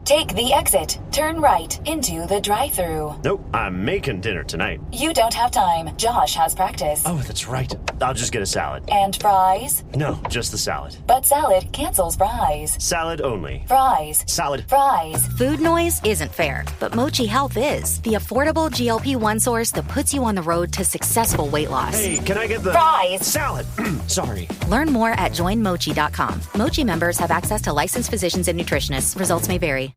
Take the exit. Turn right into the drive-thru. Nope, I'm making dinner tonight. You don't have time. Josh has practice. Oh, that's right. I'll just get a salad. And fries? No, just the salad. But salad cancels fries. Salad only. Fries. Salad. Fries. Food noise isn't fair, but Mochi Health is. The affordable GLP-1 source that puts you on the road to successful weight loss. Hey, can I get the... Fries. Salad. Sorry. Learn more at joinmochi.com. Mochi members have access to licensed physicians and nutritionists. Results may vary.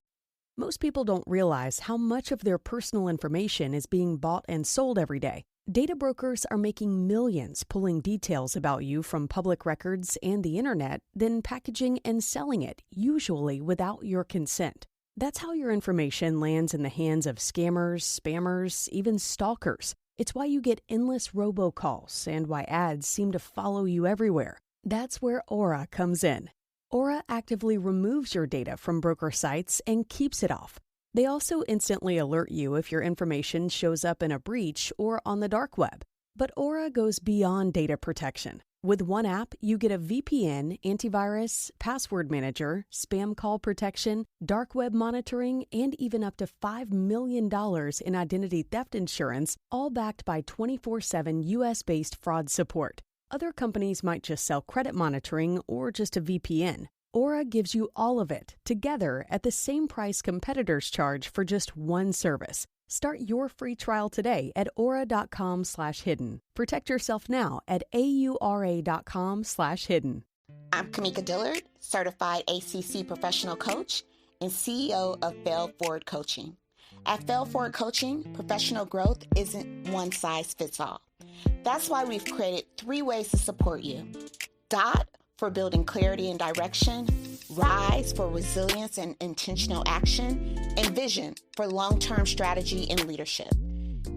Most people don't realize how much of their personal information is being bought and sold every day. Data brokers are making millions pulling details about you from public records and the internet, then packaging and selling it, usually without your consent. That's how your information lands in the hands of scammers, spammers, even stalkers. It's why you get endless robocalls and why ads seem to follow you everywhere. That's where Aura comes in. Aura actively removes your data from broker sites and keeps it off. They also instantly alert you if your information shows up in a breach or on the dark web. But Aura goes beyond data protection. With one app, you get a VPN, antivirus, password manager, spam call protection, dark web monitoring, and even up to $5 million in identity theft insurance, all backed by 24/7 US-based fraud support. Other companies might just sell credit monitoring or just a VPN. Aura gives you all of it, together at the same price competitors charge for just one service. Start your free trial today at aura.com/hidden. Protect yourself now at aura.com/hidden. I'm Kamika Dillard, certified ACC professional coach and CEO of S.A.V.E Coaching. At S.A.V.E Coaching, professional growth isn't one size fits all. That's why we've created 3 ways to support you. DOT for building clarity and direction, RISE for resilience and intentional action, and VISION for long-term strategy and leadership.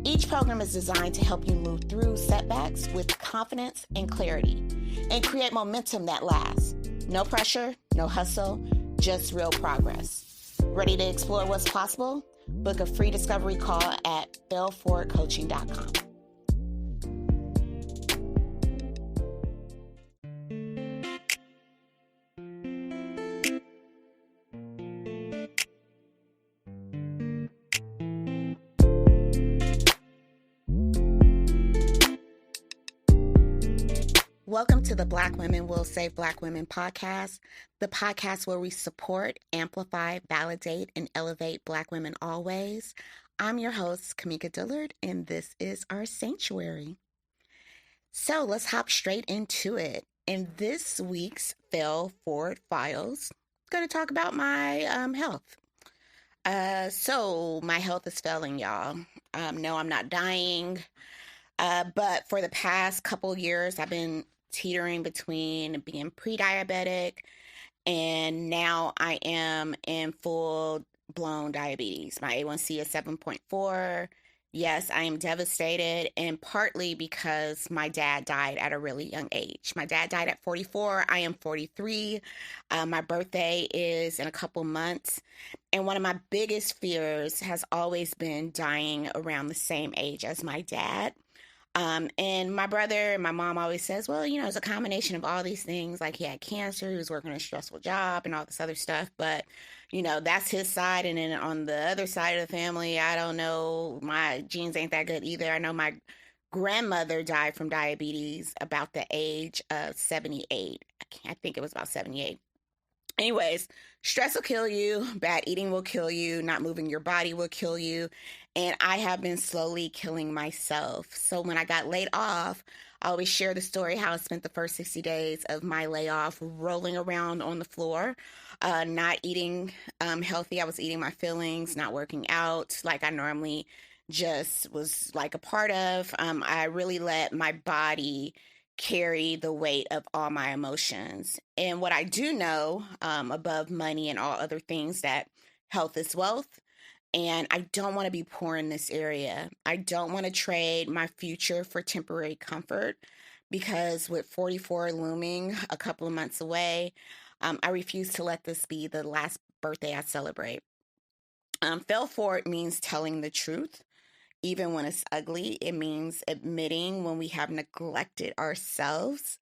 Each program is designed to help you move through setbacks with confidence and clarity and create momentum that lasts. No pressure, no hustle, just real progress. Ready to explore what's possible? Book a free discovery call at belfordcoaching.com. Welcome to the Black Women Will Save Black Women podcast, the podcast where we support, amplify, validate, and elevate Black women always. I'm your host, Kamika Dillard, and this is our sanctuary. So let's hop straight into it. In this week's Fail Forward Files, I'm going to talk about my health. So my health is failing, y'all. No, I'm not dying. But for the past couple years, I've been teetering between being pre-diabetic and now I am in full-blown diabetes. My A1C is 7.4. Yes, I am devastated, and partly because my dad died at a really young age. My dad died at 44. I am 43. My birthday is in a couple months, and one of my biggest fears has always been dying around the same age as my dad. And my brother and my mom always says, well, you know, it's a combination of all these things. Like he had cancer, he was working a stressful job and all this other stuff. But, you know, that's his side. And then on the other side of the family, I don't know, my genes ain't that good either. I know my grandmother died from diabetes about the age of 78. I think it was about 78. Anyways, stress will kill you, bad eating will kill you, not moving your body will kill you, and I have been slowly killing myself. So when I got laid off, I always share the story how I spent the first 60 days of my layoff rolling around on the floor, not eating healthy. I was eating my fillings, not working out like I normally just was like a part of. I really let my body carry the weight of all my emotions. And what I do know, above money and all other things, that health is wealth. And I don't want to be poor in this area. I don't want to trade my future for temporary comfort, because with 44 looming a couple of months away, I refuse to let this be the last birthday I celebrate. Fail forward means telling the truth. Even when it's ugly, it means admitting when we have neglected ourselves.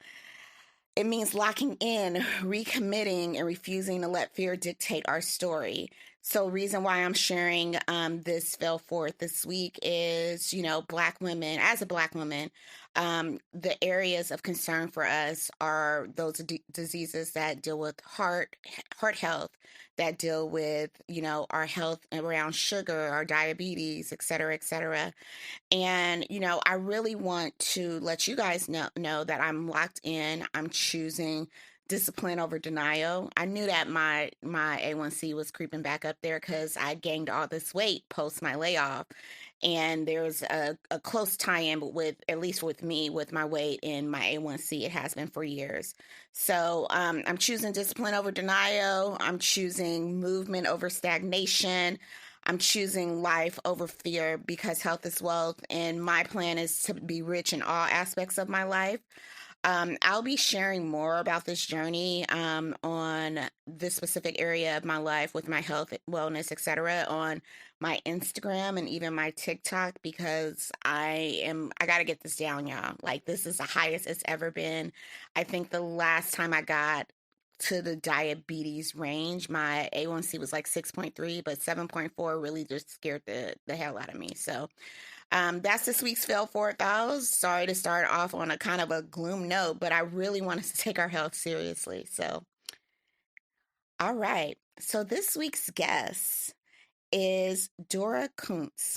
It means locking in, recommitting, and refusing to let fear dictate our story. So reason why I'm sharing this fell forth this week is, Black women, as a Black woman, the areas of concern for us are those diseases that deal with heart health, that deal with, our health around sugar, our diabetes, et cetera, et cetera. And, I really want to let you guys know that I'm locked in. I'm choosing discipline over denial. I knew that my A1C was creeping back up there because I gained all this weight post my layoff. And there's a close tie-in with, at least with me, with my weight and my A1C. It has been for years. So I'm choosing discipline over denial. I'm choosing movement over stagnation. I'm choosing life over fear because health is wealth. And my plan is to be rich in all aspects of my life. I'll be sharing more about this journey on this specific area of my life with my health, wellness, etc. on my Instagram and even my TikTok because I got to get this down, y'all. Like, this is the highest it's ever been. I think the last time I got to the diabetes range, my A1C was like 6.3, but 7.4 really just scared the hell out of me. So that's this week's Fail Forward Files. Sorry to start off on a kind of a gloom note, but I really want us to take our health seriously. So, all right. So this week's guest is Dora Koonce.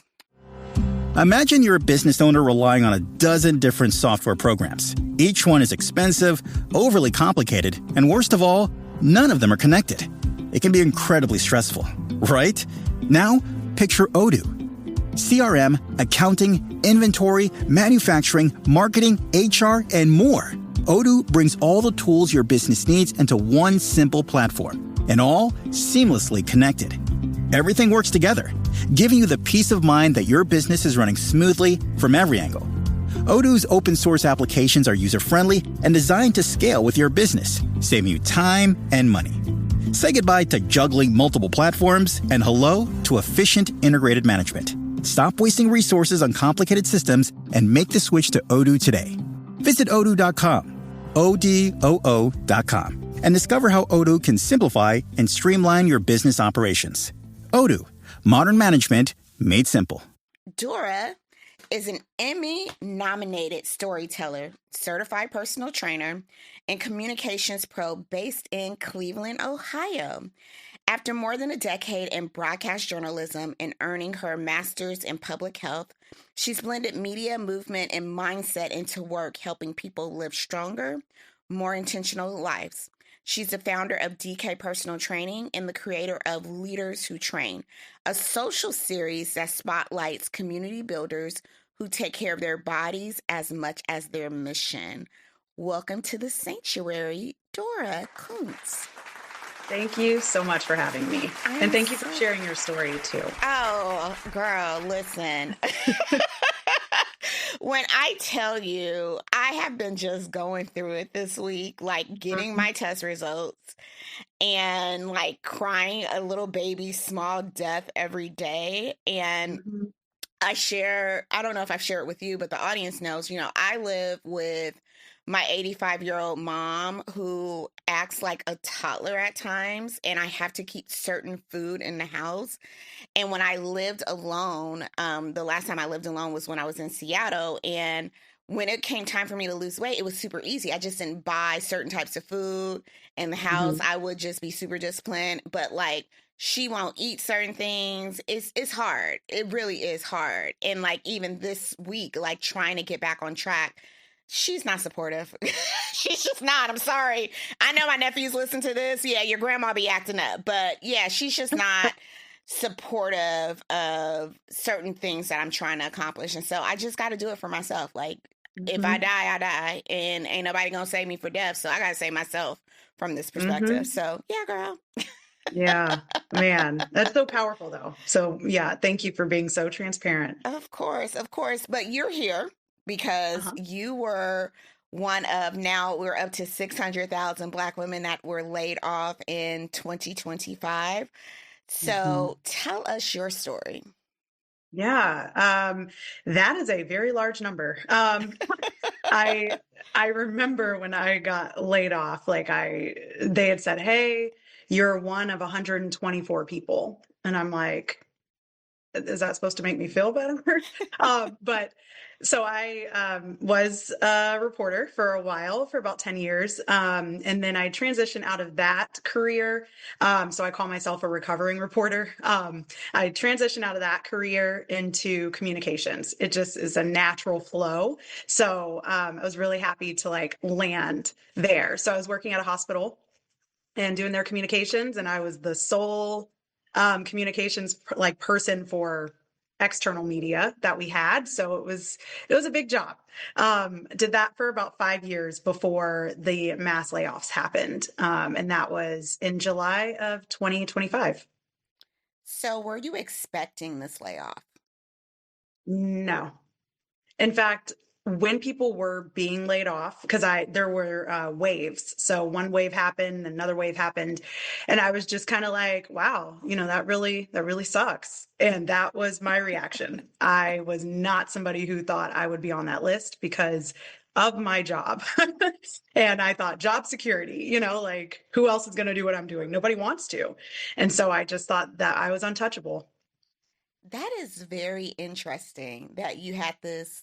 Imagine you're a business owner relying on a dozen different software programs. Each one is expensive, overly complicated, and worst of all, none of them are connected. It can be incredibly stressful, right? Now, picture Odoo. CRM, accounting, inventory, manufacturing, marketing, HR, and more. Odoo brings all the tools your business needs into one simple platform, and all seamlessly connected. Everything works together, giving you the peace of mind that your business is running smoothly from every angle. Odoo's open source applications are user-friendly and designed to scale with your business, saving you time and money. Say goodbye to juggling multiple platforms and hello to efficient integrated management. Stop wasting resources on complicated systems and make the switch to Odoo today. Visit odoo.com, ODOO.com, and discover how Odoo can simplify and streamline your business operations. Odoo, modern management made simple. Dora is an Emmy-nominated storyteller, certified personal trainer, and communications pro based in Cleveland, Ohio. After more than a decade in broadcast journalism and earning her master's in public health, she's blended media, movement, and mindset into work helping people live stronger, more intentional lives. She's the founder of DK Personal Training and the creator of Leaders Who Train, a social series that spotlights community builders who take care of their bodies as much as their mission. Welcome to the sanctuary, Dora Koonce. Thank you so much for having me. And thank you for sharing your story too. Oh, girl, listen. When I tell you, I have been just going through it this week, like getting my test results and like crying a little baby small death every day. And I don't know if I've shared it with you, but the audience knows, I live with my 85-year-old mom who acts like a toddler at times, and I have to keep certain food in the house. And when I lived alone, the last time I lived alone was when I was in Seattle. And when it came time for me to lose weight, it was super easy. I just didn't buy certain types of food in the house. I would just be super disciplined. But like, she won't eat certain things. It's hard. It really is hard. And like, even this week, like trying to get back on track, she's not supportive. She's just not. I'm sorry. I know my nephews listen to this. Yeah, your grandma be acting up. But yeah, she's just not supportive of certain things that I'm trying to accomplish. And so I just got to do it for myself. Like, if I die, I die. And ain't nobody going to save me for death. So I got to save myself from this perspective. So yeah, girl. Yeah, man, that's so powerful though. So yeah, thank you for being so transparent. Of course. But you're here because you were one of, now we're up to 600,000 Black women that were laid off in 2025. So tell us your story. Yeah, that is a very large number. I remember when I got laid off, like they had said, "Hey, you're one of 124 people." And I'm like, is that supposed to make me feel better? But so I was a reporter for a while, for about 10 years. And then I transitioned out of that career. So I call myself a recovering reporter. I transitioned out of that career into communications. It just is a natural flow. So I was really happy to like land there. So I was working at a hospital and doing their communications, and I was the sole communications like person for external media that we had. So it was a big job. Did that for about 5 years before the mass layoffs happened, and that was in July of 2025. So were you expecting this layoff? No. In fact, when people were being laid off, because there were waves. So one wave happened, another wave happened, and I was just kind of like, wow, that really sucks. And that was my reaction. I was not somebody who thought I would be on that list because of my job. And I thought job security, like who else is going to do what I'm doing? Nobody wants to. And so I just thought that I was untouchable. That is very interesting that you had this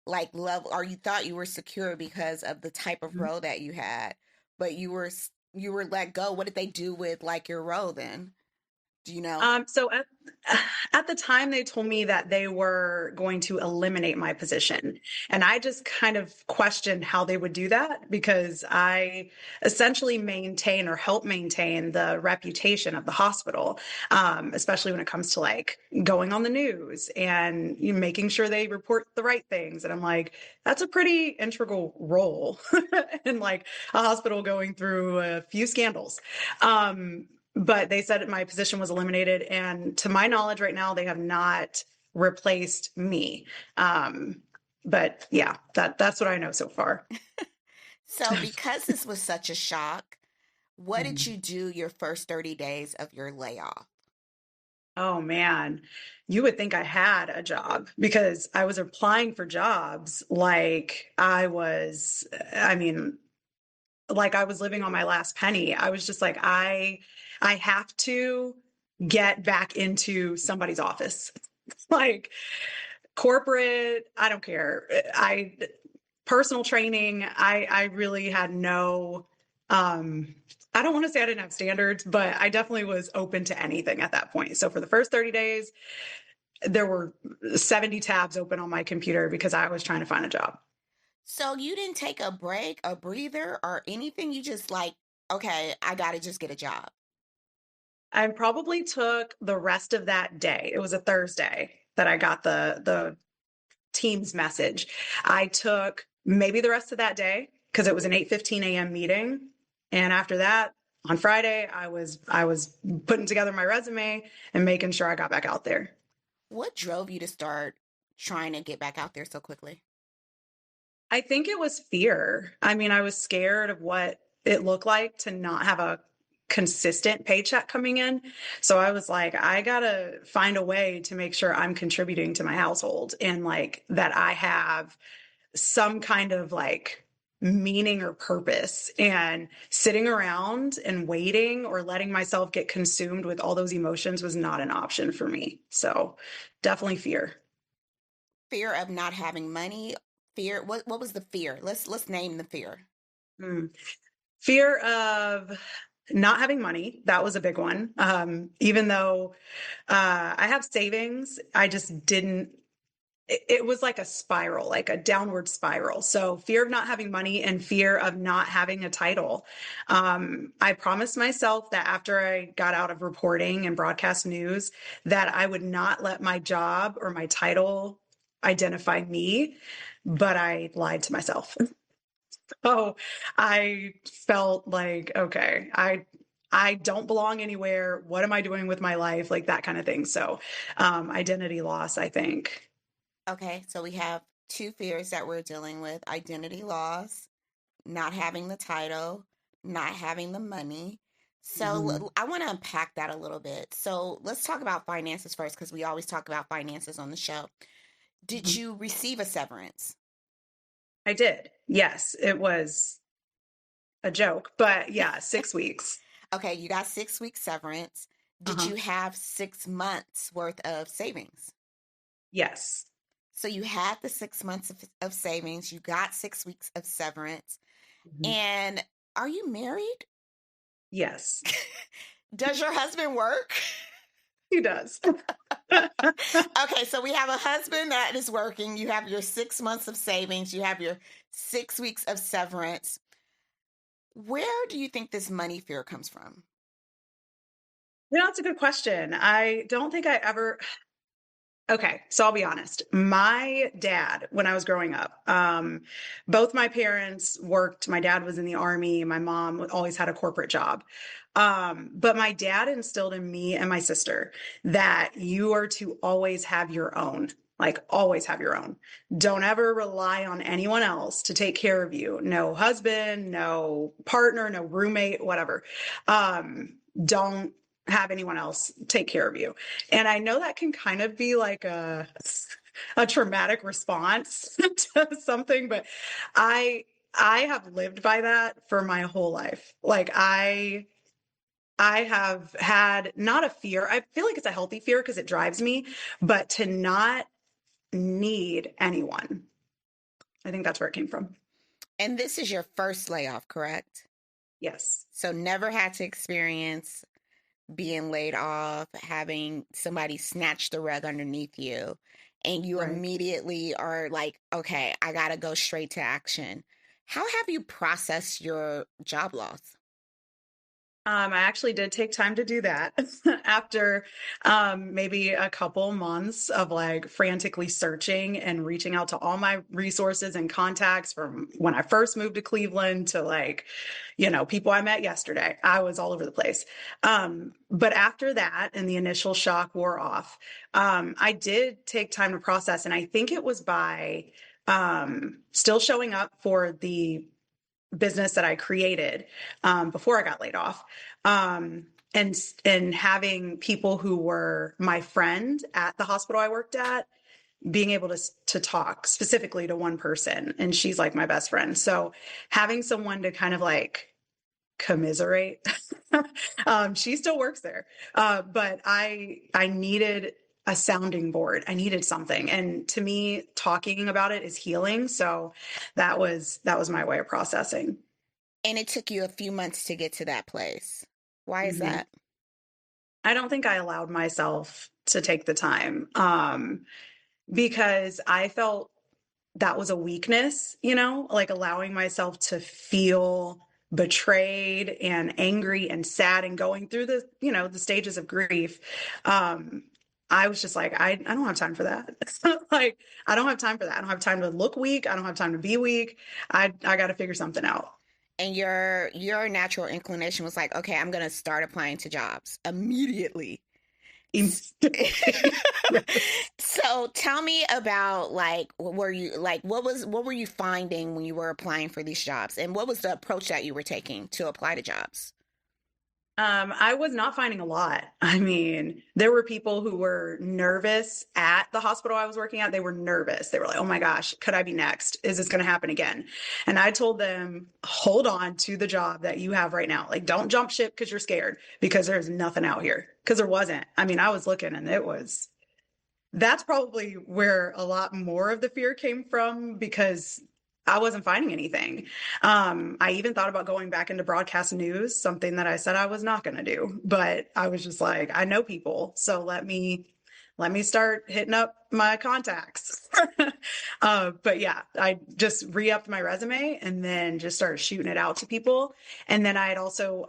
like level, or you thought you were secure because of the type of role that you had, but you were let go. What did they do with like your role then? Do you know? So at the time, they told me that they were going to eliminate my position. And I just kind of questioned how they would do that because I essentially maintain or help maintain the reputation of the hospital, especially when it comes to like going on the news and making sure they report the right things. And I'm like, that's a pretty integral role in like a hospital going through a few scandals. But they said my position was eliminated. And to my knowledge, right now, they have not replaced me. But yeah, that's what I know so far. So because this was such a shock, what did Mhm. you do your first 30 days of your layoff? Oh man, you would think I had a job because I was applying for jobs I mean, like I was living on my last penny. I was just like, I have to get back into somebody's office. Like corporate, I don't care. I personal training, I really had no I don't want to say I didn't have standards, but I definitely was open to anything at that point. So for the first 30 days, there were 70 tabs open on my computer because I was trying to find a job. So you didn't take a break, a breather, or anything? You just like, okay, I got to just get a job. I probably took the rest of that day. It was a Thursday that I got the Teams message. I took maybe the rest of that day because it was an 8:15 a.m. meeting. And after that, on Friday, I was putting together my resume and making sure I got back out there. What drove you to start trying to get back out there so quickly? I think it was fear. I mean, I was scared of what it looked like to not have a consistent paycheck coming in. So I was like, I gotta find a way to make sure I'm contributing to my household and like that I have some kind of like meaning or purpose. And sitting around and waiting or letting myself get consumed with all those emotions was not an option for me. So definitely fear. Fear of not having money. Fear. What was the fear? Let's name the fear. Hmm. Fear of not having money. That was a big one. Even though I have savings, I just didn't. It was like a spiral, like a downward spiral. So fear of not having money and fear of not having a title. I promised myself that after I got out of reporting and broadcast news, that I would not let my job or my title identify me, but I lied to myself. So I felt like, okay, I don't belong anywhere. What am I doing with my life? Like that kind of thing. So identity loss, I think. Okay, so we have two fears that we're dealing with: identity loss, not having the title, not having the money. So Mhm. I want to unpack that a little bit. So let's talk about finances first, because we always talk about finances on the show. Did Mhm. you receive a severance? I did. Yes, it was a joke, but yeah, 6 weeks. Okay, you got 6 weeks severance. Did you have 6 months worth of savings? Yes. So you had the 6 months of savings, you got 6 weeks of severance. And are you married? Yes. Does your husband work? He does. Okay, so we have a husband that is working. You have your 6 months of savings. You have your 6 weeks of severance. Where do you think this money fear comes from? That's a good question. I don't think I ever. Okay, so I'll be honest. My dad, when I was growing up, both my parents worked. My dad was in the army. My mom always had a corporate job. But my dad instilled in me and my sister that you are to always have your own, like always have your own. Don't ever rely on anyone else to take care of you. No husband, no partner, no roommate, whatever. Don't have anyone else take care of you. And I know that can kind of be like a traumatic response to something, but I have lived by that for my whole life. Like I have had not a fear. I feel like it's a healthy fear because it drives me, but to not need anyone. I think that's where it came from. And this is your first layoff, correct? Yes. So never had to experience being laid off, having somebody snatch the rug underneath you, and you immediately are like, okay, I got to go straight to action. How have you processed your job loss? I actually did take time to do that after maybe a couple months of like frantically searching and reaching out to all my resources and contacts from when I first moved to Cleveland to like, people I met yesterday. I was all over the place. But after that and the initial shock wore off, I did take time to process. And I think it was by still showing up for the business that I created before I got laid off. And having people who were my friend at the hospital I worked at, being able to talk specifically to one person, and she's like my best friend. So having someone to kind of like commiserate, she still works there. But I needed a sounding board. I needed something. And to me, talking about it is healing. So that was my way of processing. And it took you a few months to get to that place. Why is that? I don't think I allowed myself to take the time because I felt that was a weakness, like allowing myself to feel betrayed and angry and sad and going through the stages of grief. I was just like, I don't have time for that. Like, I don't have time for that. I don't have time to look weak. I don't have time to be weak. I got to figure something out. And your natural inclination was like, okay, I'm going to start applying to jobs immediately. So tell me about what were you finding when you were applying for these jobs, and what was the approach that you were taking to apply to jobs? I was not finding a lot. I mean, there were people who were nervous at the hospital I was working at. They were nervous. They were like, oh my gosh, could I be next? Is this going to happen again? And I told them, hold on to the job that you have right now. Like, don't jump ship because you're scared, because there's nothing out here. Because there wasn't. I mean, I was looking and that's probably where a lot more of the fear came from, because I wasn't finding anything. I even thought about going back into broadcast news, something that I said I was not going to do, but I was just like, I know people, so let me start hitting up my contacts. But yeah, I just re-upped my resume and then just started shooting it out to people. And then I had also,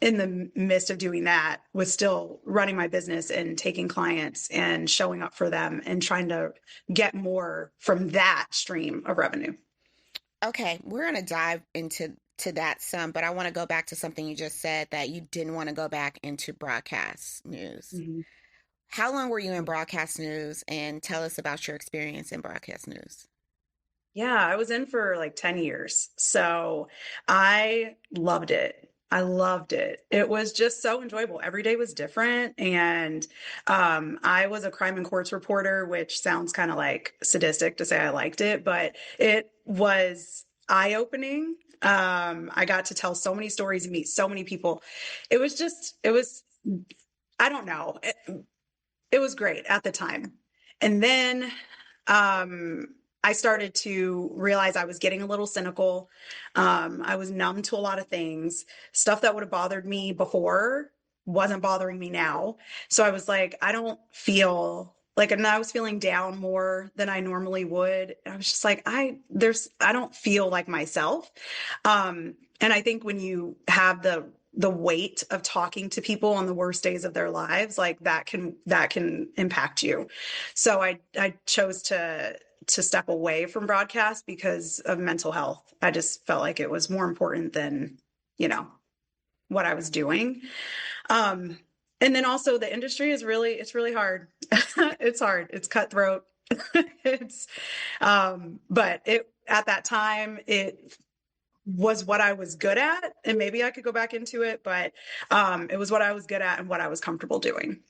in the midst of doing that, was still running my business and taking clients and showing up for them and trying to get more from that stream of revenue. Okay, we're going to dive into that some, but I want to go back to something you just said, that you didn't want to go back into broadcast news. Mm-hmm. How long were you in broadcast news, and tell us about your experience in broadcast news? Yeah, I was in for like 10 years. So I loved it. It was just so enjoyable. Every day was different. And I was a crime and courts reporter, which sounds kind of like sadistic to say I liked it, but it was eye-opening. I got to tell so many stories and meet so many people. It was I don't know. It was great at the time. And then I started to realize I was getting a little cynical. I was numb to a lot of things. Stuff that would have bothered me before wasn't bothering me now. So I was like, I don't feel like, and I was feeling down more than I normally would. I was just like, I don't feel like myself. And I think when you have the weight of talking to people on the worst days of their lives, like that can impact you. So I chose to step away from broadcast because of mental health. I just felt like it was more important than, what I was doing. And then also the industry it's really hard. It's hard. It's cutthroat. It's, but at that time, it was what I was good at, and maybe I could go back into it, but it was what I was good at and what I was comfortable doing.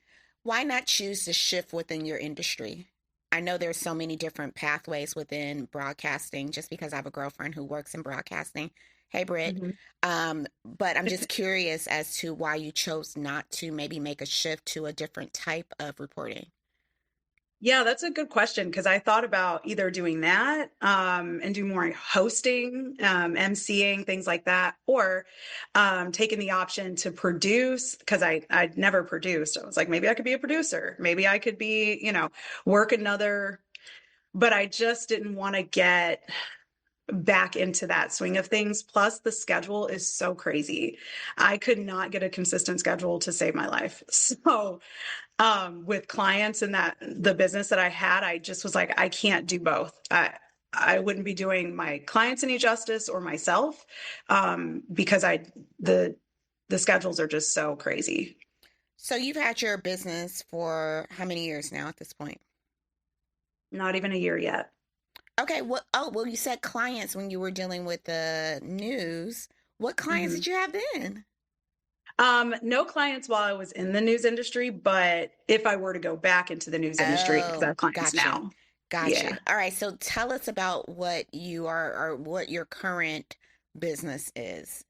Why not choose to shift within your industry? I know there's so many different pathways within broadcasting, just because I have a girlfriend who works in broadcasting. Hey, Britt. But I'm just curious as to why you chose not to maybe make a shift to a different type of reporting. Yeah, that's a good question, because I thought about either doing that and do more hosting, emceeing, things like that, or taking the option to produce, because I'd never produced. I was like, maybe I could be a producer. Maybe I could be, work another, but I just didn't want to get back into that swing of things. Plus, the schedule is so crazy. I could not get a consistent schedule to save my life. So with clients and the business that I had, I just was like, I can't do both. I wouldn't be doing my clients any justice or myself, because the schedules are just so crazy. So you've had your business for how many years now at this point? Not even a year yet. Okay. Well, you said clients when you were dealing with the news. What clients did you have then? No clients while I was in the news industry, but if I were to go back into the news industry, because I have clients now. Gotcha. Yeah. All right. So tell us about what you are, or what your current business is.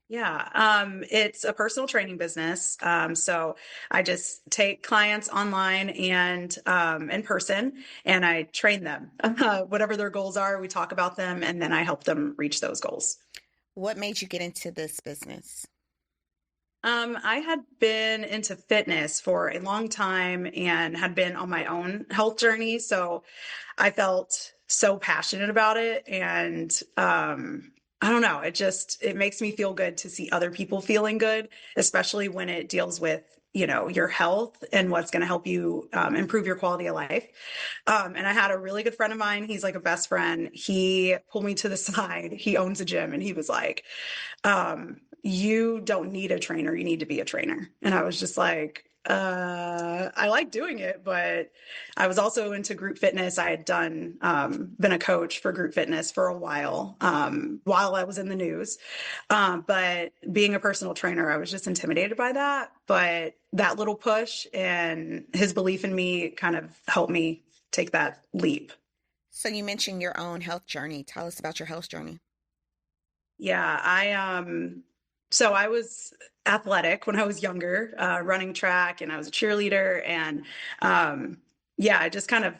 Yeah, it's a personal training business. So I just take clients online and in person, and I train them. Whatever their goals are, we talk about them, and then I help them reach those goals. What made you get into this business? I had been into fitness for a long time and had been on my own health journey. So I felt so passionate about it. And I don't know, it makes me feel good to see other people feeling good, especially when it deals with, your health and what's going to help you improve your quality of life. And I had a really good friend of mine. He's like a best friend. He pulled me to the side. He owns a gym, and he was like, you don't need a trainer. You need to be a trainer. And I was just like, I like doing it, but I was also into group fitness. I had been a coach for group fitness for a while I was in the news. But being a personal trainer, I was just intimidated by that. But that little push and his belief in me kind of helped me take that leap. So you mentioned your own health journey. Tell us about your health journey. Yeah, so I was athletic when I was younger, running track, and I was a cheerleader. And I just kind of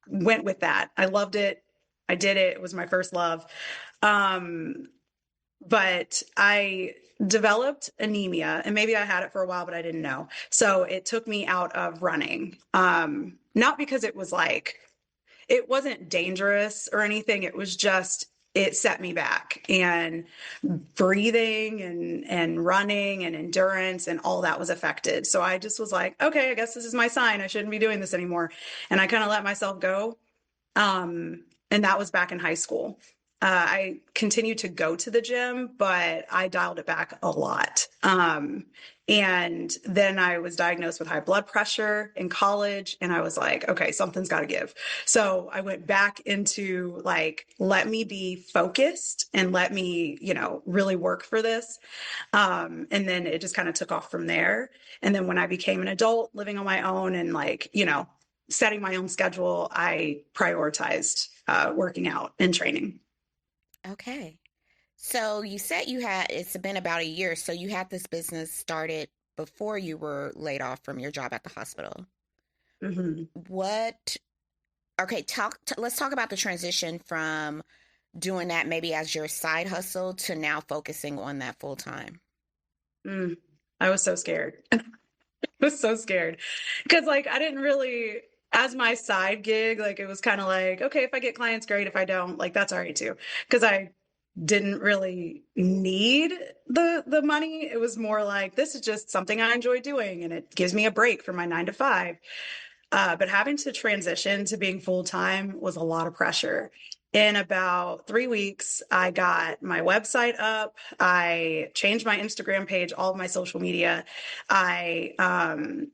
went with that. I loved it. I did it. It was my first love. But I developed anemia, and maybe I had it for a while, but I didn't know. So it took me out of running. Not because it wasn't dangerous or anything. It was just, it set me back, and breathing and running and endurance and all that was affected. So I just was like, okay, I guess this is my sign. I shouldn't be doing this anymore. And I kind of let myself go. And that was back in high school. I continued to go to the gym, but I dialed it back a lot. And then I was diagnosed with high blood pressure in college, and I was like, okay, something's got to give. So I went back into like, let me be focused and let me, really work for this. And then it just kind of took off from there. And then when I became an adult living on my own and setting my own schedule, I prioritized working out and training. Okay. So you said it's been about a year. So you had this business started before you were laid off from your job at the hospital. Mm-hmm. Okay, let's talk about the transition from doing that maybe as your side hustle to now focusing on that full time. I was so scared. I was so scared because like I didn't really, as my side gig, like it was kind of like, okay, if I get clients, great. If I don't, like that's all right too. Because I didn't really need the money. It was more like this is just something I enjoy doing, and it gives me a break from my 9 to 5. But having to transition to being full time was a lot of pressure. In about 3 weeks, I got my website up. I changed my Instagram page, all of my social media. I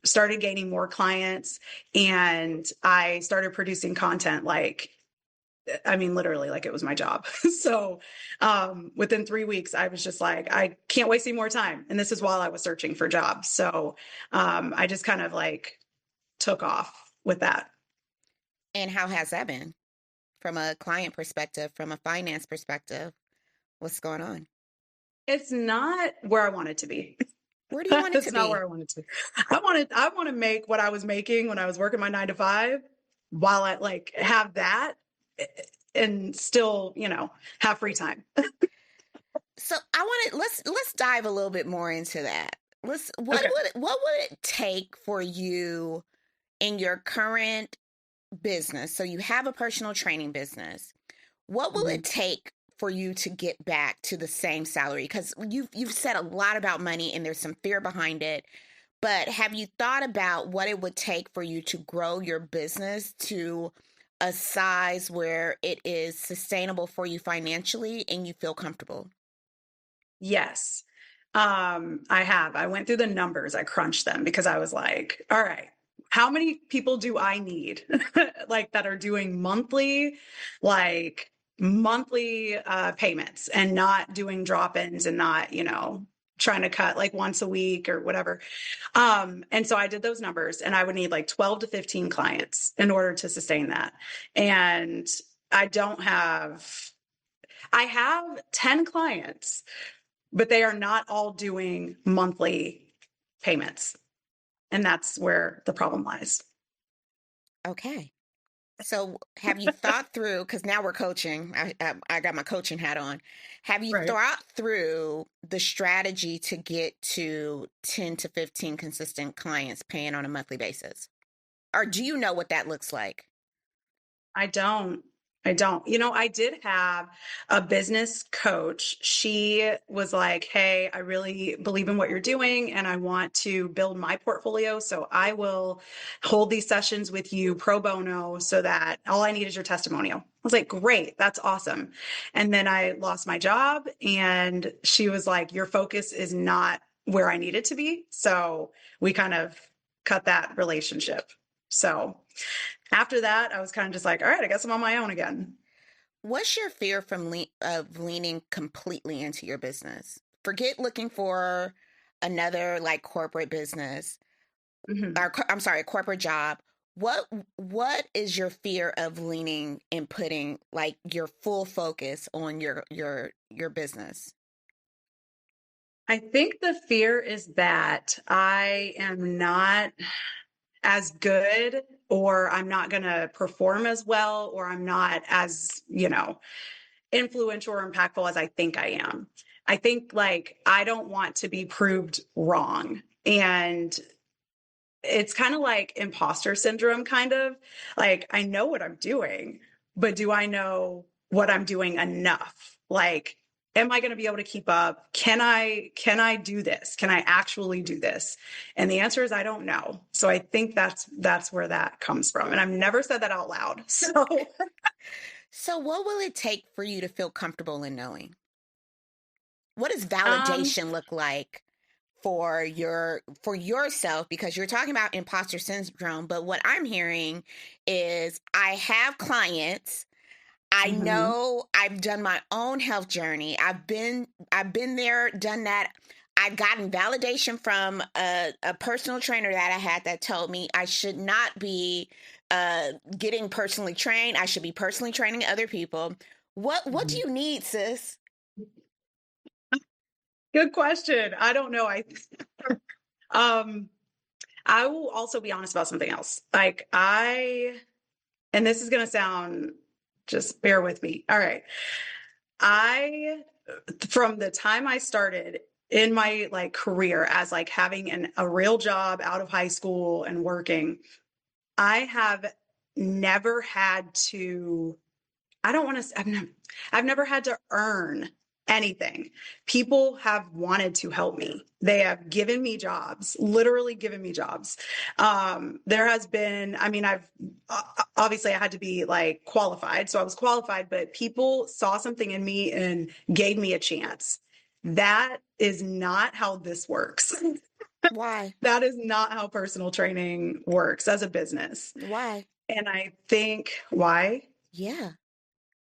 started gaining more clients, and I started producing content like, I mean, literally, like it was my job. So within 3 weeks, I was just like, I can't waste any more time. And this is while I was searching for jobs. So I just kind of like took off with that. And how has that been from a client perspective, from a finance perspective? What's going on? It's not where I want it to be. Where do you want it to It's be? not where I want it to be. I want to make what I was making when I was working my 9 to 5 while I like have that and still, have free time. So I want to let's dive a little bit more into that. What Okay. would it take for you in your current business? So you have a personal training business. What will it take for you to get back to the same salary? Because you've said a lot about money and there's some fear behind it. But have you thought about what it would take for you to grow your business to a size where it is sustainable for you financially and you feel comfortable? Yes. I have. I went through the numbers. I crunched them because I was like, all right, how many people do I need like that are doing monthly payments and not doing drop-ins and not, trying to cut like once a week or whatever. And so I did those numbers and I would need like 12 to 15 clients in order to sustain that. And I have 10 clients, but they are not all doing monthly payments. And that's where the problem lies. Okay. So have you thought through, because now we're coaching, I got my coaching hat on. Have you Right. thought through the strategy to get to 10 to 15 consistent clients paying on a monthly basis? Or do you know what that looks like? I don't. I did have a business coach. She was like, hey, I really believe in what you're doing and I want to build my portfolio. So I will hold these sessions with you pro bono so that all I need is your testimonial. I was like, great, that's awesome. And then I lost my job and she was like, your focus is not where I need it to be. So we kind of cut that relationship. So after that, I was kind of just like, all right, I guess I'm on my own again. What's your fear from of leaning completely into your business? Forget looking for another like corporate business or I'm sorry, a corporate job. What is your fear of leaning and putting like your full focus on your business? I think the fear is that I am not as good, or I'm not going to perform as well, or I'm not as, influential or impactful as I think I am. I think like I don't want to be proved wrong. And it's kind of like imposter syndrome, kind of like I know what I'm doing, but do I know what I'm doing enough? Like, am I going to be able to keep up? Can I do this? Can I actually do this? And the answer is I don't know. So I think that's where that comes from. And I've never said that out loud. So what will it take for you to feel comfortable in knowing? What does um validation look like for yourself? Because you're talking about imposter syndrome, but what I'm hearing is I have clients. I mhm. know I've done my own health journey. I've been there, done that. I've gotten validation from a personal trainer that I had that told me I should not be getting personally trained. I should be personally training other people. What do you need, sis? Good question. I don't know. Um, I will also be honest about something else. Like and this is going to sound, just bear with me. All right. From the time I started in my like career as like having a real job out of high school and working, I have never had to, I don't want to, I've never had to earn anything. People have wanted to help me. They have given me jobs, literally given me jobs. There has been, I mean, obviously I had to be like qualified. So I was qualified, but people saw something in me and gave me a chance. That is not how this works. Why? That is not how personal training works as a business. Why? And I think why? Yeah.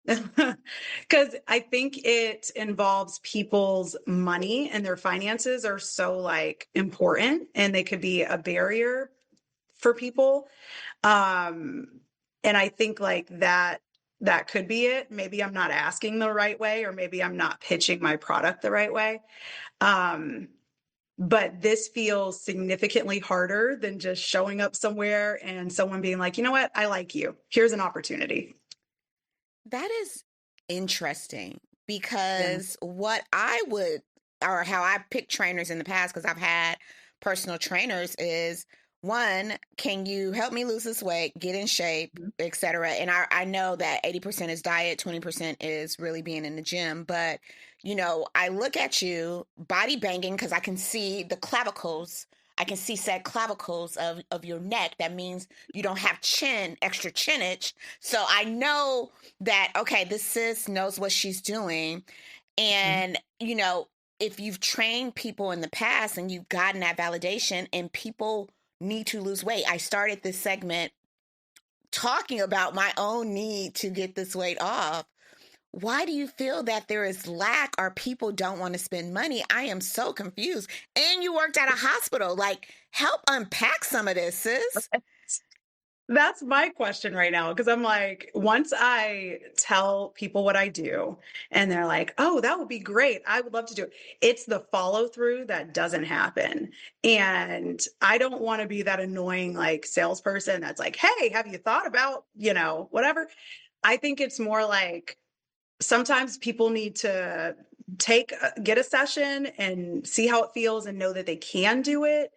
Because I think it involves people's money and their finances are so like important and they could be a barrier for people. And I think like that could be it. Maybe I'm not asking the right way, or maybe I'm not pitching my product the right way. But this feels significantly harder than just showing up somewhere and someone being like, you know what, I like you. Here's an opportunity. That is interesting because what I would, or how I pick trainers in the past, because I've had personal trainers, is one, can you help me lose this weight, get in shape, etc. And I know that 80% is diet, 20% is really being in the gym. But, you know, I look at you body banging because I can see the clavicles. I can see said clavicles of your neck. That means you don't have extra chinage. So I know that, okay, this sis knows what she's doing. And, you know, if you've trained people in the past and you've gotten that validation and people need to lose weight. I started this segment talking about my own need to get this weight off. Why do you feel that there is lack or people don't want to spend money? I am so confused. And you worked at a hospital. Like, help unpack some of this, sis. That's my question right now. Because I'm like, once I tell people what I do and they're like, oh, that would be great, I would love to do it. It's the follow through that doesn't happen. And I don't want to be that annoying like salesperson that's like, hey, have you thought about, you know, whatever. I think it's more like, sometimes people need to get a session and see how it feels and know that they can do it.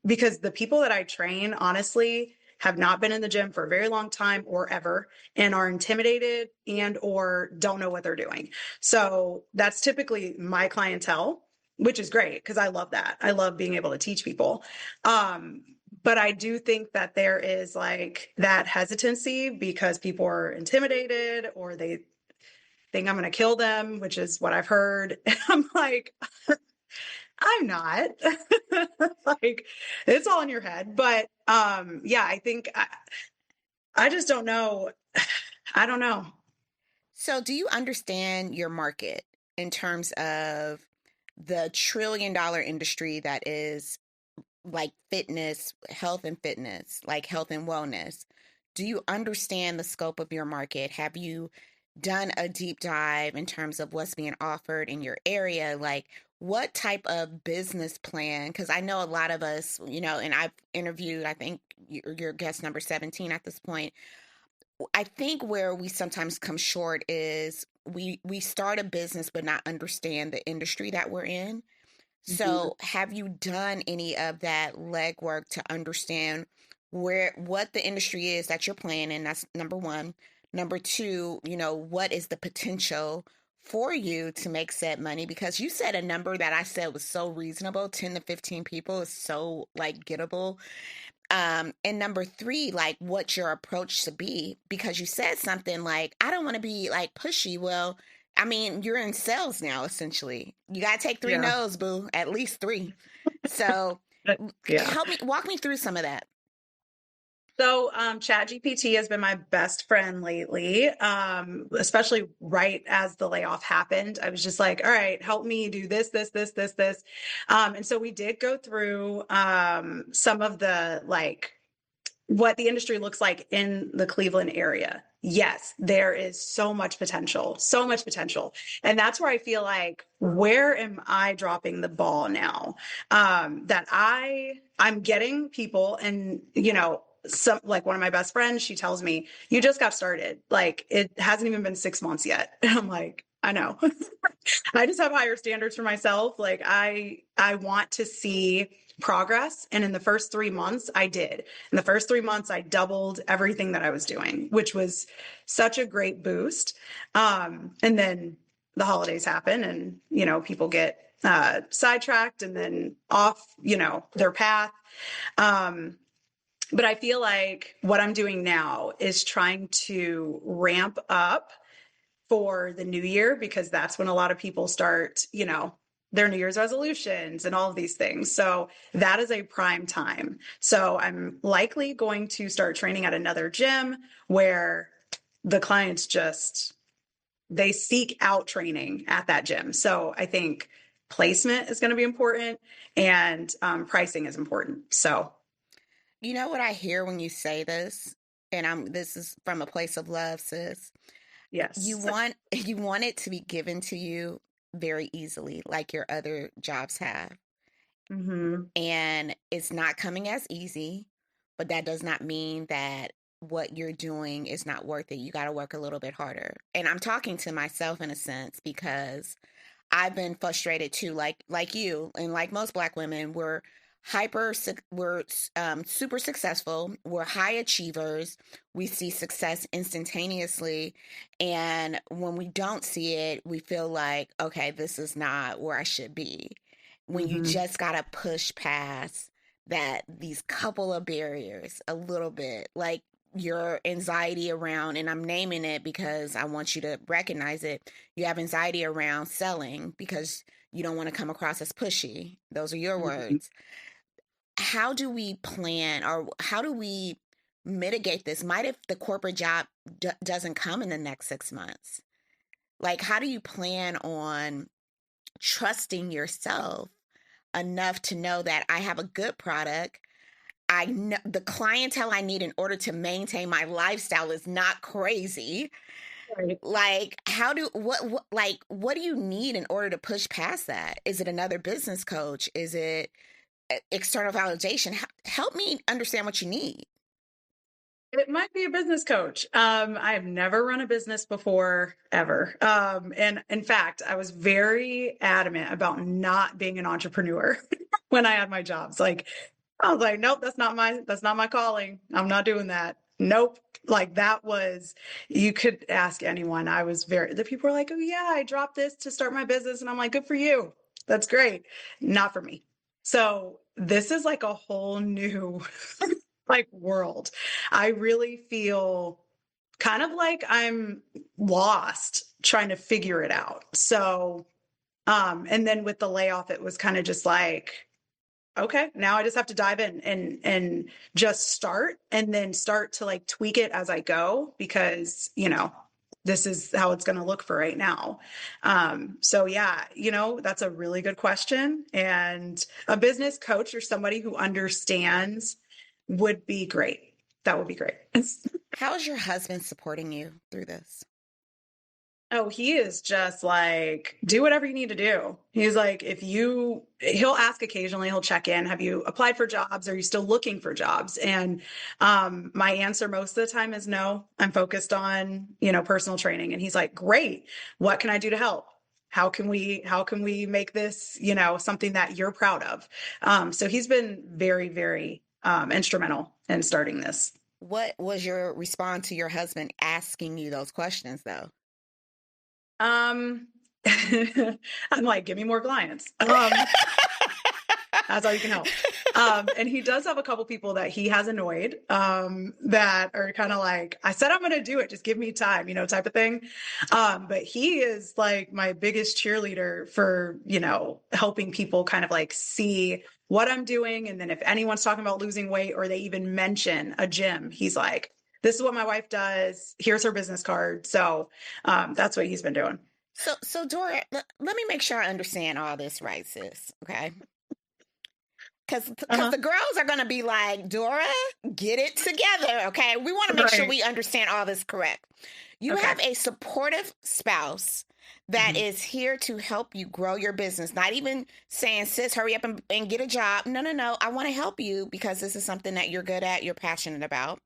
Because the people that I train, honestly, have not been in the gym for a very long time or ever, and are intimidated and or don't know what they're doing. So that's typically my clientele, which is great because I love that. I love being able to teach people. But I do think that there is like that hesitancy because people are intimidated or they think I'm going to kill them, which is what I've heard. I'm like, I'm not. Like, it's all in your head. But yeah, I think I just don't know. I don't know. So do you understand your market in terms of the $1 trillion industry that is like fitness, health and fitness, like health and wellness? Do you understand the scope of your market? Have you done a deep dive in terms of what's being offered in your area? Like, what type of business plan? Because I know a lot of us, you know, and I've interviewed, I think you're guest number 17 at this point. I think where we sometimes come short is we start a business but not understand the industry that we're in. So have you done any of that legwork to understand what the industry is that you're playing in? That's number one. Number two, you know, what is the potential for you to make said money? Because you said a number that I said was so reasonable, 10 to 15 people is so like gettable. And number three, like what your approach should be, because you said something like, I don't want to be like pushy. Well, I mean, you're in sales now, essentially. You got to take 3 no's, boo, at least 3. So walk me through some of that. So ChatGPT has been my best friend lately, especially right as the layoff happened. I was just like, all right, help me do this. And so we did go through some of the like what the industry looks like in the Cleveland area. yes, there is so much potential, so much potential. And that's where I feel like, where am I dropping the ball now? That I'm getting people, and some, like one of my best friends, she tells me, you just got started. Like, it hasn't even been 6 months yet. And I'm like, I know. I just have higher standards for myself. Like, I want to see progress. And in the first 3 months, I did. In the first 3 months, I doubled everything that I was doing, which was such a great boost. And then the holidays happen, and people get sidetracked and then off their path. But I feel like what I'm doing now is trying to ramp up for the new year, because that's when a lot of people start, their New Year's resolutions and all of these things. So that is a prime time. So I'm likely going to start training at another gym where the clients they seek out training at that gym. So I think placement is going to be important, and pricing is important. So, You know what I hear when you say this, and this is from a place of love, sis. yes. You want it to be given to you very easily, like your other jobs have. Mm-hmm. And it's not coming as easy, but that does not mean that what you're doing is not worth it. You got to work a little bit harder. And I'm talking to myself in a sense, because I've been frustrated too, like you, and like most Black women. We're super successful. We're high achievers. We see success instantaneously, and when we don't see it, we feel like, okay, this is not where I should be. When you Mm-hmm. just gotta push past these couple of barriers a little bit, like your anxiety around, and I'm naming it because I want you to recognize it. You have anxiety around selling because you don't want to come across as pushy. Those are your Mm-hmm. words. How do we plan, or how do we mitigate this? Might if the corporate job doesn't come in the next 6 months? Like, how do you plan on trusting yourself enough to know that I have a good product? I know the clientele I need in order to maintain my lifestyle is not crazy. Right. Like, what do you need in order to push past that? Is it another business coach? Is it external validation? Help me understand what you need. It might be a business coach. I have never run a business before, ever. And in fact, I was very adamant about not being an entrepreneur when I had my jobs. Like, I was like, nope, that's not my calling. I'm not doing that. Nope. Like, you could ask anyone. The people were like, oh yeah, I dropped this to start my business. And I'm like, good for you. That's great. Not for me. So this is like a whole new like world. I really feel kind of like I'm lost trying to figure it out. So, and then with the layoff, it was kind of just like, okay, now I just have to dive in and just start, and then start to like tweak it as I go, because, this is how it's going to look for right now. So yeah, that's a really good question. And a business coach or somebody who understands would be great. That would be great. How is your husband supporting you through this? Oh, he is just like, do whatever you need to do. He's like, he'll ask occasionally, he'll check in. Have you applied for jobs? Are you still looking for jobs? And my answer most of the time is no. I'm focused on, personal training. And he's like, great. What can I do to help? How can we make this, something that you're proud of? So he's been very, very instrumental in starting this. What was your response to your husband asking you those questions, though? I'm like, give me more clients. That's all you can help. And he does have a couple people that he has annoyed, that are kind of like, I said I'm going to do it, just give me time, type of thing. But he is like my biggest cheerleader for, helping people kind of like see what I'm doing. And then if anyone's talking about losing weight, or they even mention a gym, he's like, this is what my wife does. Here's her business card. So that's what he's been doing. So Dora, let me make sure I understand all this right, sis. Okay. Because the girls are going to be like, Dora, get it together, okay? We want to make sure we understand all this correct. You have a supportive spouse that is here to help you grow your business. Not even saying, sis, hurry up and get a job. No. I want to help you because this is something that you're good at, you're passionate about.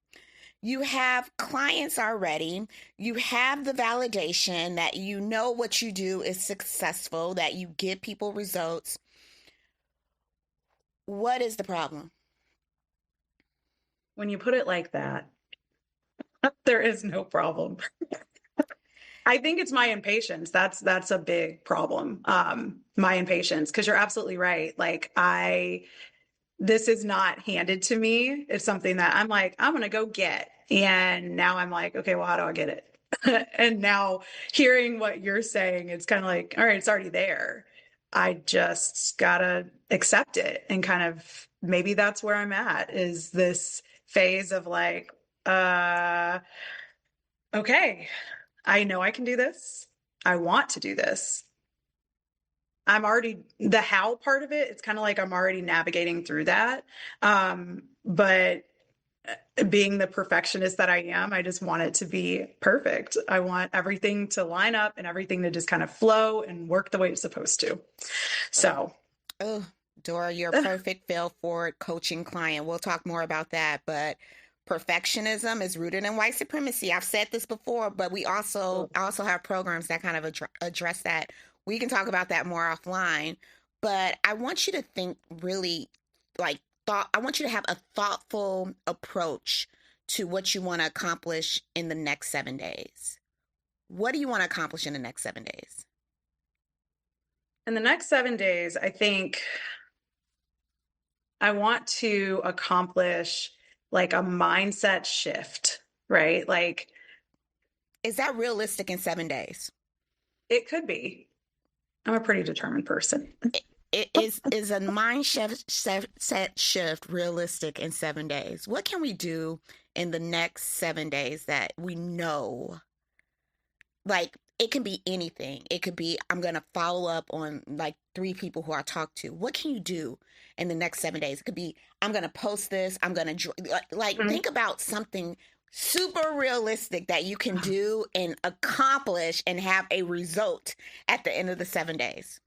You have clients already. You have the validation that you know what you do is successful, that you give people results. What is the problem? When you put it like that, there is no problem. I think it's my impatience. That's a big problem. My impatience, because you're absolutely right. Like this is not handed to me. It's something that I'm like, I'm going to go get. And now I'm like, okay, well, how do I get it? And now hearing what you're saying, it's kind of like, all right, it's already there. I just gotta accept it. And kind of maybe that's where I'm at, is this phase of like, okay, I know I can do this. I want to do this. I'm already the how part of it. It's kind of like I'm already navigating through that. But being the perfectionist that I am, I just want it to be perfect. I want everything to line up and everything to just kind of flow and work the way it's supposed to. So, Dora, you're a perfect fail forward coaching client. We'll talk more about that, but perfectionism is rooted in white supremacy. I've said this before, but we also have programs that kind of address that. We can talk about that more offline, but I want you to think really I want you to have a thoughtful approach to what you want to accomplish in the next 7 days. What do you want to accomplish in the next 7 days? In the next 7 days, I think I want to accomplish like a mindset shift, right? Like, is that realistic in 7 days? It could be. I'm a pretty determined person. Is a mindset shift realistic in 7 days? What can we do in the next 7 days that we know? Like, it can be anything. It could be, I'm going to follow up on like 3 people who I talked to. What can you do in the next 7 days? It could be, I'm going to post this. I'm going to think about something super realistic that you can do and accomplish and have a result at the end of the 7 days.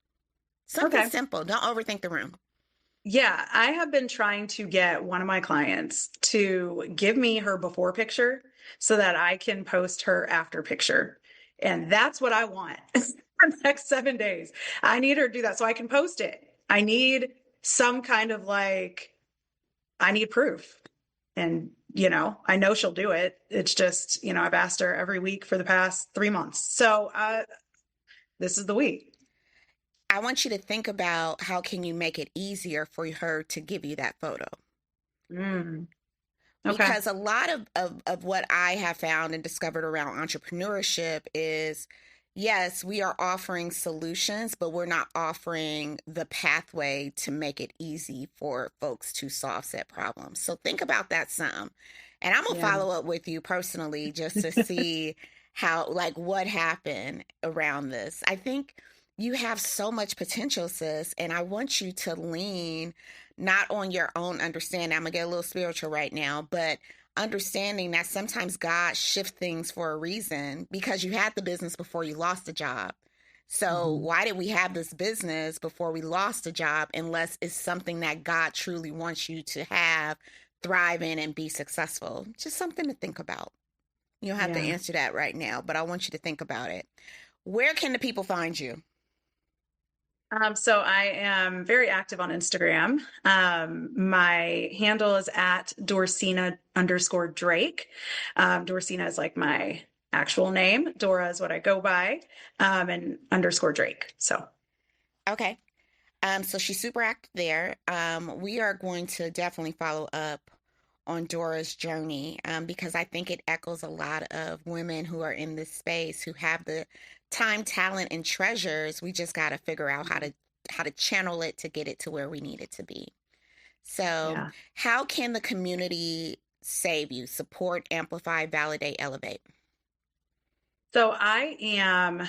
Something simple. Don't overthink the room. Yeah, I have been trying to get one of my clients to give me her before picture so that I can post her after picture. And that's what I want for the next 7 days. I need her to do that so I can post it. I need some kind of I need proof. And, I know she'll do it. It's just, I've asked her every week for the past 3 months. So this is the week. I want you to think about how can you make it easier for her to give you that photo. Okay. Because a lot of what I have found and discovered around entrepreneurship is, yes, we are offering solutions, but we're not offering the pathway to make it easy for folks to solve said problems. So think about that some. And I'm going to follow up with you personally just to see how, what happened around this. I think you have so much potential, sis, and I want you to lean not on your own understanding. I'm going to get a little spiritual right now, but understanding that sometimes God shifts things for a reason, because you had the business before you lost the job. So why did we have this business before we lost the job unless it's something that God truly wants you to have, thrive in, and be successful? Just something to think about. You don't have to answer that right now, but I want you to think about it. Where can the people find you? So I am very active on Instagram. My handle is at Dorsena_Drake. Dorsena is like my actual name. Dora is what I go by, and _Drake. So. Okay. So she's super active there. We are going to definitely follow up on Dora's journey, because I think it echoes a lot of women who are in this space who have the time, talent, and treasures. We just got to figure out how to channel it to get it to where we need it to be. So how can the community save you, support, amplify, validate, elevate? So I am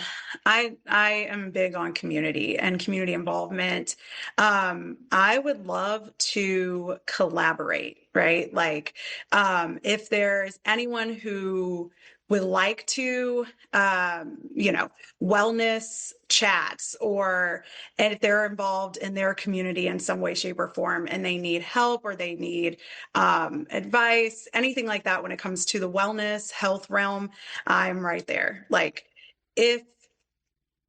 big on community and community involvement. I would love to collaborate, right? Like, if there's anyone who would like to, wellness chats, or and if they're involved in their community in some way, shape, or form, and they need help or they need advice, anything like that when it comes to the wellness, health realm, I'm right there. Like, if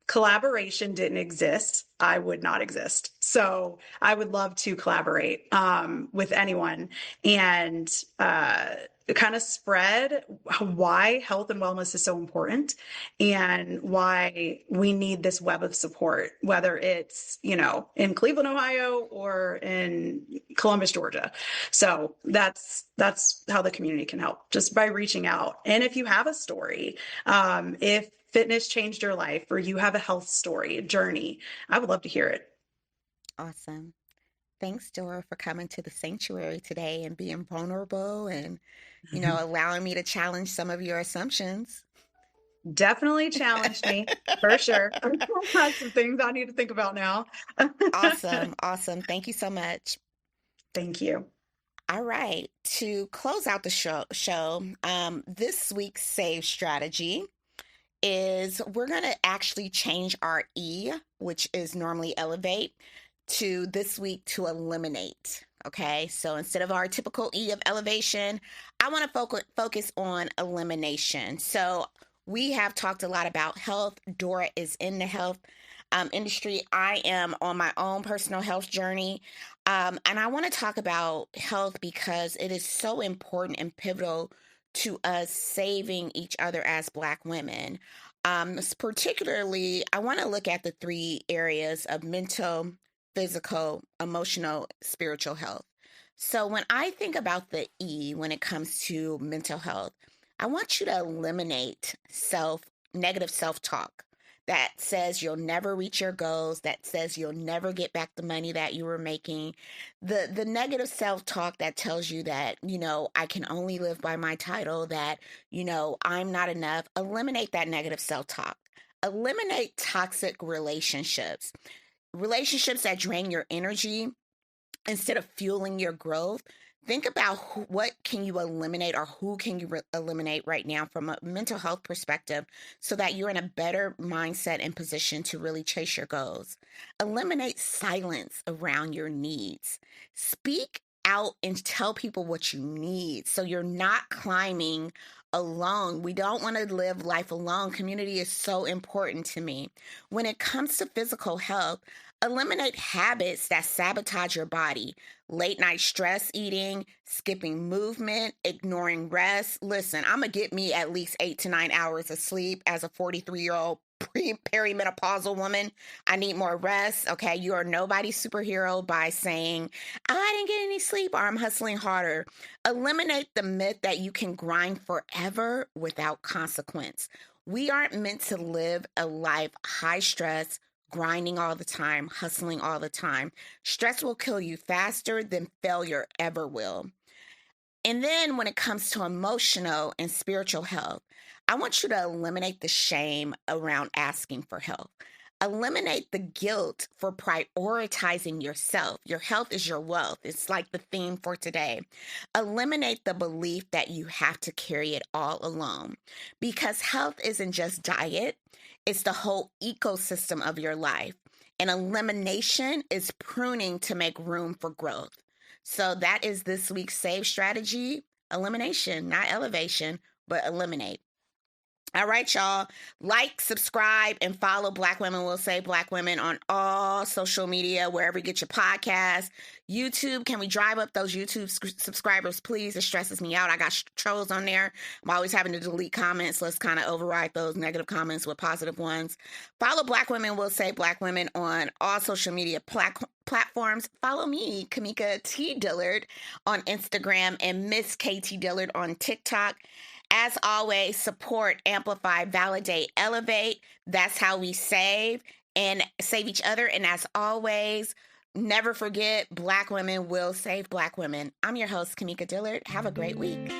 collaboration didn't exist, I would not exist. So I would love to collaborate with anyone and kind of spread why health and wellness is so important and why we need this web of support, whether it's, in Cleveland, Ohio, or in Columbus, Georgia. So that's how the community can help, just by reaching out. And if you have a story, if fitness changed your life, or you have a health story, a journey, I would love to hear it. Awesome. Thanks, Dora, for coming to the sanctuary today and being vulnerable and, allowing me to challenge some of your assumptions. Definitely challenged me, for sure. That's some things I need to think about now. Awesome. Thank you so much. Thank you. All right. To close out the show, this week's S.A.V.E strategy is we're going to actually change our E, which is normally elevate, to this week to eliminate. Okay, so instead of our typical E of elevation, I want to focus on elimination. So we have talked a lot about health. Dora is in the health industry. I am on my own personal health journey. And I want to talk about health because it is so important and pivotal to us saving each other as Black women. Particularly, I want to look at the 3 areas of mental, physical, emotional, spiritual health. So when I think about the E when it comes to mental health, I want you to eliminate negative self-talk that says you'll never reach your goals, that says you'll never get back the money that you were making, the negative self-talk that tells you that, I can only live by my title, that, I'm not enough. Eliminate that negative self-talk. Eliminate toxic relationships that drain your energy instead of fueling your growth. Think about what can you eliminate, or who can you eliminate right now from a mental health perspective, so that you're in a better mindset and position to really chase your goals. Eliminate silence around your needs. Speak out and tell people what you need, so you're not climbing alone. We don't want to live life alone. Community is so important to me. When it comes to physical health, eliminate habits that sabotage your body. Late night stress eating, skipping movement, ignoring rest. Listen, I'm going to get me at least 8 to 9 hours of sleep as a 43-year-old perimenopausal woman. I need more rest. Okay, you are nobody's superhero by saying, I didn't get any sleep, or I'm hustling harder. Eliminate the myth that you can grind forever without consequence. We aren't meant to live a life high stress, grinding all the time, hustling all the time. Stress will kill you faster than failure ever will. And then when it comes to emotional and spiritual health, I want you to eliminate the shame around asking for help. Eliminate the guilt for prioritizing yourself. Your health is your wealth. It's like the theme for today. Eliminate the belief that you have to carry it all alone, because health isn't just diet. It's the whole ecosystem of your life. And elimination is pruning to make room for growth. So that is this week's S.A.V.E strategy. Elimination, not elevation, but eliminate. All right, y'all. Like, subscribe, and follow Black Women Will Save Black Women on all social media, wherever you get your podcasts. YouTube, can we drive up those YouTube subscribers, please? It stresses me out. I got trolls on there. I'm always having to delete comments. Let's kind of override those negative comments with positive ones. Follow Black Women Will Save Black Women on all social media platforms. Follow me, Kamika T. Dillard, on Instagram, and Miss KT Dillard on TikTok. As always, support, amplify, validate, elevate. That's how we save each other. And as always, never forget, Black women will save Black women. I'm your host, Kamika Dillard. Have a great week.